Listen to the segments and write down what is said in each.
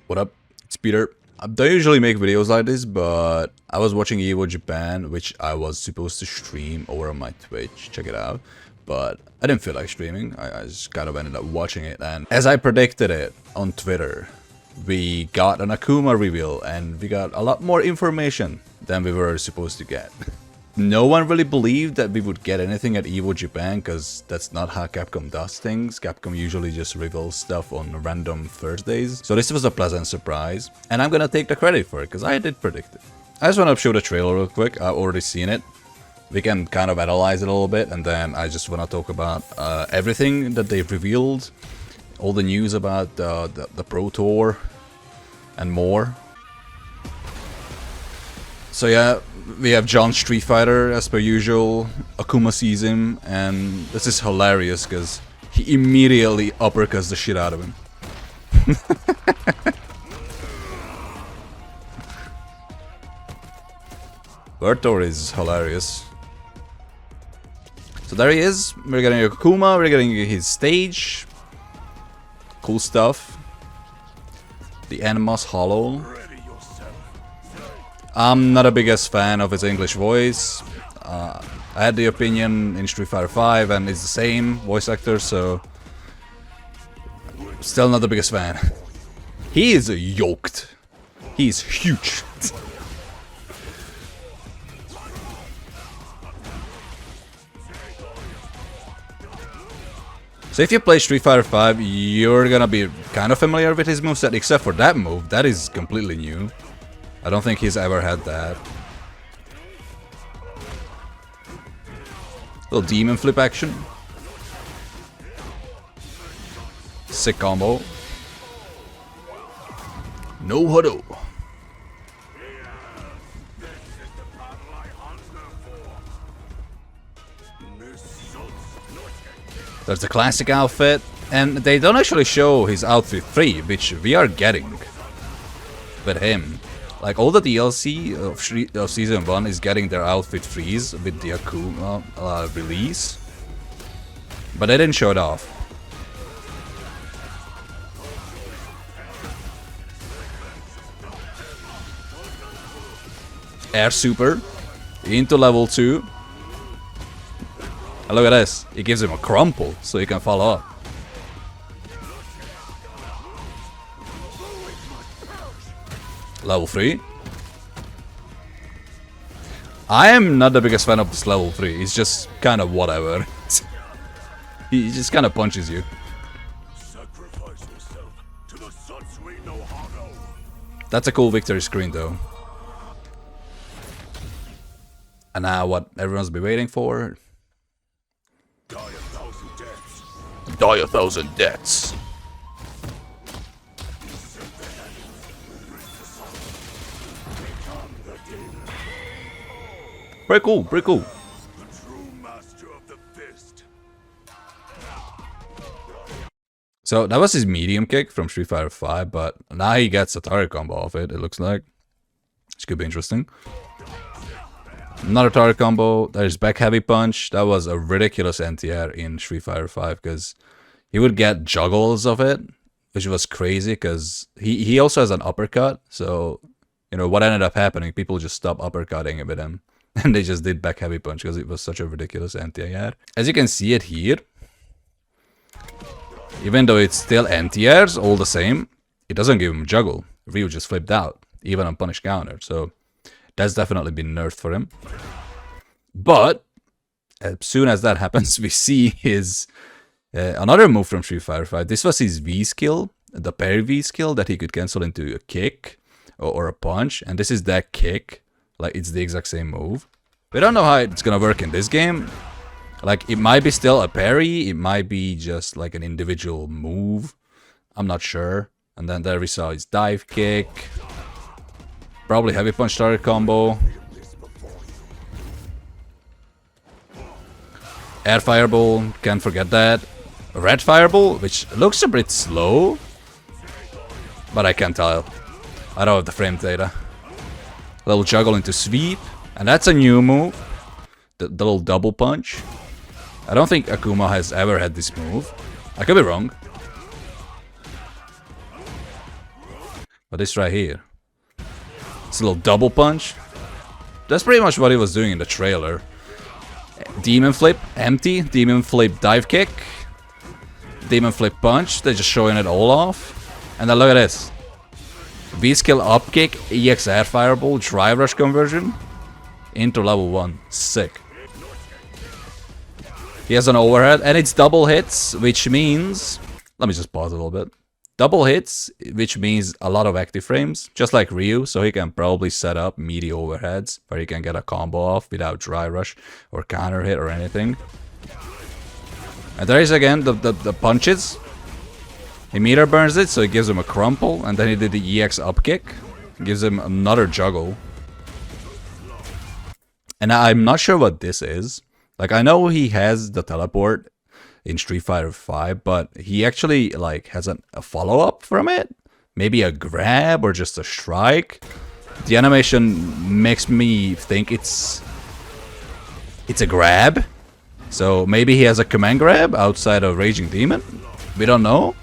What up? It's Peter. I don't usually make videos like this, but I was watching EVO Japan, which I was supposed to stream over on my Twitch. Check it out. But I didn't feel like streaming. I just kind of ended up watching it. And as I predicted it on Twitter, we got an Akuma reveal and we got a lot more information than we were supposed to get. No one really believed that we would get anything at EVO Japan, because that's not how Capcom does things. Capcom usually just reveals stuff on random Thursdays. So this was a pleasant surprise, and I'm gonna take the credit for it, because I did predict it. I just want to show the trailer real quick. I've already seen it. We can kind of analyze it a little bit, and then I just want to talk about everything that they've revealed, all the news about the Pro Tour, and more. So yeah, we have John Street Fighter as per usual. Akuma sees him, and this is hilarious because he immediately uppercuts the shit out of him. Tour is hilarious. So there he is. We're getting Akuma, we're getting his stage. Cool stuff. The Animus Hollow. I'm not a biggest fan of his English voice. I had the opinion in Street Fighter 5 and it's the same voice actor, so still not the biggest fan. He is yoked. He's huge. So if you play Street Fighter 5, you're gonna be kind of familiar with his moveset, except for that move. That is completely new. I don't think he's ever had that. Little demon flip action. Sick combo. No huddle. There's the classic outfit, and they don't actually show his outfit 3, which we are getting with him. Like, all the DLC of Season 1 is getting their outfit freeze with the Akuma release. But they didn't show it off. Air Super into level 2. And look at this, it gives him a crumple so he can follow up. Level 3. I am not the biggest fan of this level 3. It's just kind of whatever. He just kind of punches you. That's a cool victory screen though. And now what everyone's been waiting for. Die a thousand deaths. Pretty cool, pretty cool. So that was his medium kick from Street Fighter 5, but now he gets a target combo off it, it looks like. Which could be interesting. Another target combo, there's back heavy punch. That was a ridiculous anti-air in Street Fighter 5 because he would get juggles of it, which was crazy because he also has an uppercut. So, you know, what ended up happening, people just stopped uppercutting it with him. And they just did back heavy punch because it was such a ridiculous anti-air. As you can see it here, even though it's still anti-airs all the same, it doesn't give him juggle. Ryu just flipped out, even on punish counter. So that's definitely been nerfed for him. But as soon as that happens, we see his another move from Street Fighter 5. This was his V skill, the parry V skill that he could cancel into a kick or a punch. And this is that kick. Like, it's the exact same move. We don't know how it's gonna work in this game. Like, it might be still a parry, it might be just like an individual move. I'm not sure. And then there we saw his dive kick. Probably heavy punch target combo. Air fireball, can't forget that. Red fireball, which looks a bit slow. But I can't tell. I don't have the frame data. Little juggle into sweep, and that's a new move. The little double punch. I don't think Akuma has ever had this move. I could be wrong. But this right here, it's a little double punch. That's pretty much what he was doing in the trailer. Demon flip, empty. Demon flip, dive kick. Demon flip punch. They're just showing it all off. And then look at this. V-skill up kick, EX air fireball, drive rush conversion into level 1. Sick. He has an overhead and it's double hits, which means... Let me just pause a little bit. Double hits, which means a lot of active frames, just like Ryu, so he can probably set up meaty overheads where he can get a combo off without dry rush or counter hit or anything. And there is again the punches. He meter burns it, so it gives him a crumple, and then he did the EX up kick. Gives him another juggle. And I'm not sure what this is. Like, I know he has the teleport in Street Fighter V, but he actually like has a follow-up from it. Maybe a grab or just a strike. The animation makes me think it's a grab. So maybe he has a command grab outside of Raging Demon. We don't know.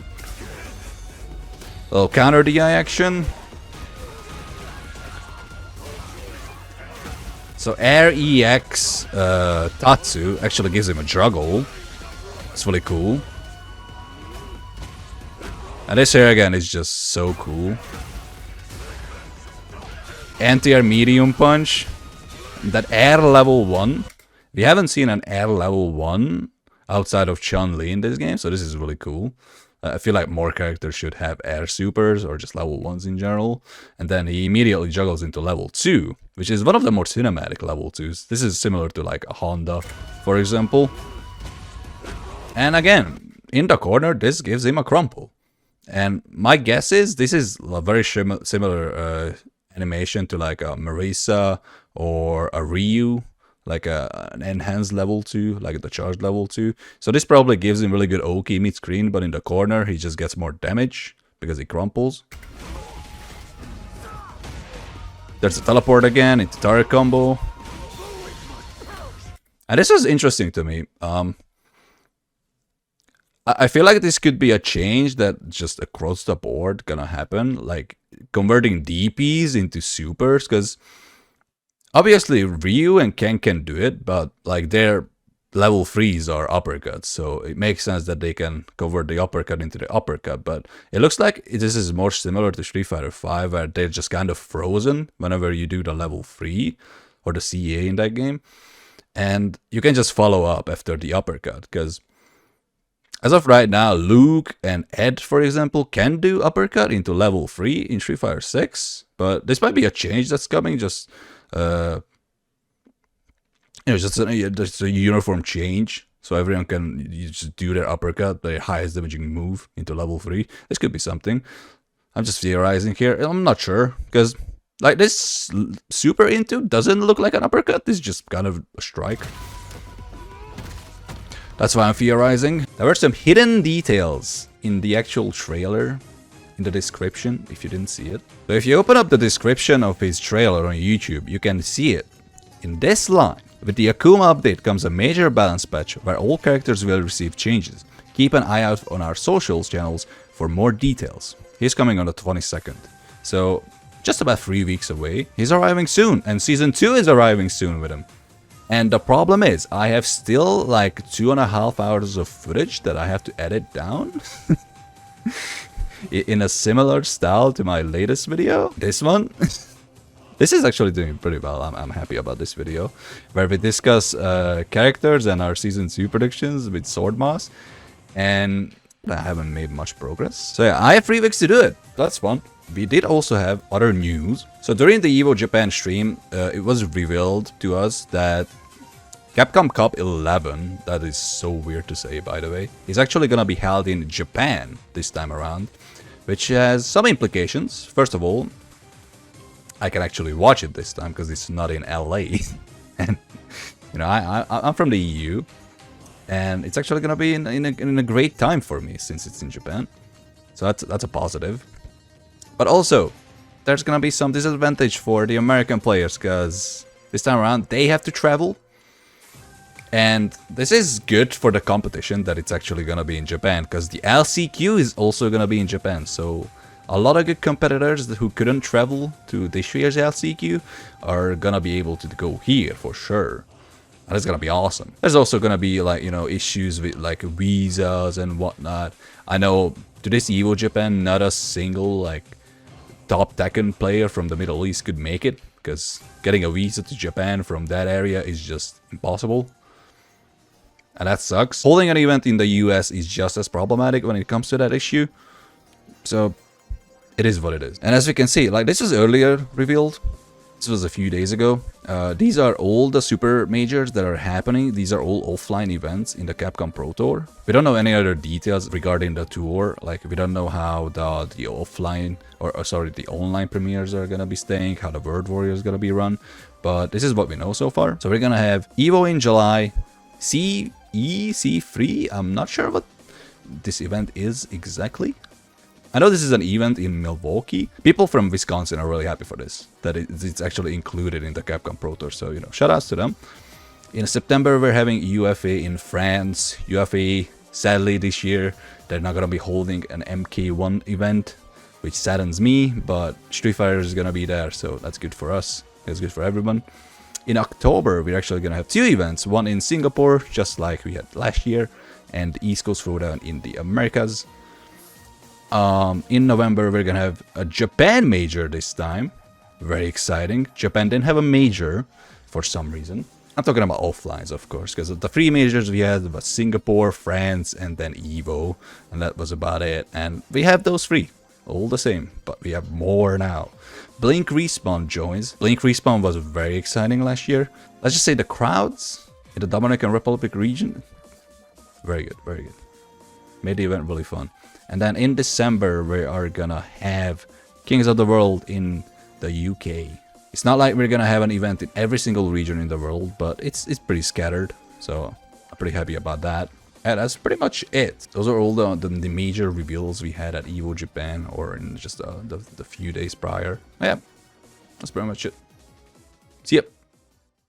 A little counter DI action. So Air EX Tatsu actually gives him a juggle. It's really cool. And this here again is just so cool. Anti-air medium punch. That air level 1. We haven't seen an air level 1 outside of Chun-Li in this game, so this is really cool. I feel like more characters should have air supers or just level 1s in general. And then he immediately juggles into level 2, which is one of the more cinematic level 2s. This is similar to like a Honda, for example. And again, in the corner, this gives him a crumple. And my guess is this is a very similar animation to like a Marisa or a Ryu, like an enhanced level 2, like the charged level 2. So this probably gives him really good Oki mid-screen, but in the corner, he just gets more damage because he crumples. There's a teleport again into turret combo. And this is interesting to me. I feel like this could be a change that just across the board gonna happen, like converting DPs into supers, because obviously Ryu and Ken can do it, but like their level 3s are uppercuts, so it makes sense that they can convert the uppercut into the uppercut. But it looks like this is more similar to Street Fighter V, where they're just kind of frozen whenever you do the level 3 or the CA in that game, and you can just follow up after the uppercut, because as of right now, Luke and Ed, for example, can do uppercut into level 3 in Street Fighter 6, but this might be a change that's coming, just just a uniform change, so everyone can just do their uppercut, their highest damaging move, into level 3. This could be something. I'm just theorizing here. I'm not sure, because like this super into doesn't look like an uppercut. This is just kind of a strike. That's why I'm theorizing. There were some hidden details in the actual trailer, in the description, if you didn't see it. So if you open up the description of his trailer on YouTube, you can see it. In this line, with the Akuma update comes a major balance patch where all characters will receive changes. Keep an eye out on our socials channels for more details. He's coming on the 22nd. So just about 3 weeks away. He's arriving soon, and Season 2 is arriving soon with him. And the problem is, I have still like 2.5 hours of footage that I have to edit down. In a similar style to my latest video. This one. This is actually doing pretty well. I'm happy about this video. Where we discuss characters and our Season 2 predictions with Swordmoss. And I haven't made much progress. So yeah, I have 3 weeks to do it. That's fun. We did also have other news. So during the EVO Japan stream, it was revealed to us that Capcom Cup 11, that is so weird to say by the way, is actually gonna be held in Japan this time around, which has some implications. First of all, I can actually watch it this time because it's not in LA. And you know, I'm from the EU, and it's actually gonna be in a great time for me since it's in Japan. So that's a positive. But also, there's gonna be some disadvantage for the American players, because this time around they have to travel. And this is good for the competition that it's actually gonna be in Japan, because the LCQ is also gonna be in Japan. So A lot of good competitors who couldn't travel to this year's LCQ are gonna be able to go here for sure. And it's gonna be awesome. There's also gonna be like, you know, issues with like visas and whatnot. I know to this EVO Japan, not a single like top Tekken player from the Middle East could make it, because getting a visa to Japan from that area is just impossible. And that sucks. Holding an event in the US is just as problematic when it comes to that issue. So it is what it is. And as we can see, like this was earlier revealed. This was a few days ago. These are all the super majors that are happening. These are all offline events in the Capcom Pro Tour. We don't know any other details regarding the tour. Like we don't know how the offline or sorry, the online premieres are gonna be staying, how the World Warrior is gonna be run. But this is what we know so far. So we're gonna have EVO in July, CE3. I'm not sure what this event is exactly. I know this is an event in Milwaukee. People from Wisconsin are really happy for this, that it's actually included in the Capcom Pro Tour. So, you know, shout outs to them. In September, we're having UFA in France. UFA, sadly, this year, they're not going to be holding an MK1 event, which saddens me, but Street Fighter is going to be there, so that's good for us. That's good for everyone. In October, we're actually going to have two events, one in Singapore, just like we had last year, and the East Coast Throwdown in the Americas. In November, we're gonna have a Japan major this time. Very exciting. Japan didn't have a major for some reason. I'm talking about offlines, of course, because the three majors we had was Singapore, France, and then EVO, and that was about it. And we have those three, all the same, but we have more now. Blink Respawn joins. Blink Respawn was very exciting last year. Let's just say the crowds in the Dominican Republic region, very good, very good. Made the event really fun. And then in December, we are gonna have Kings of the World in the UK. It's not like we're gonna have an event in every single region in the world, but it's pretty scattered. So I'm pretty happy about that. And that's pretty much it. Those are all the major reveals we had at EVO Japan, or in just the few days prior. Yeah, that's pretty much it. See ya.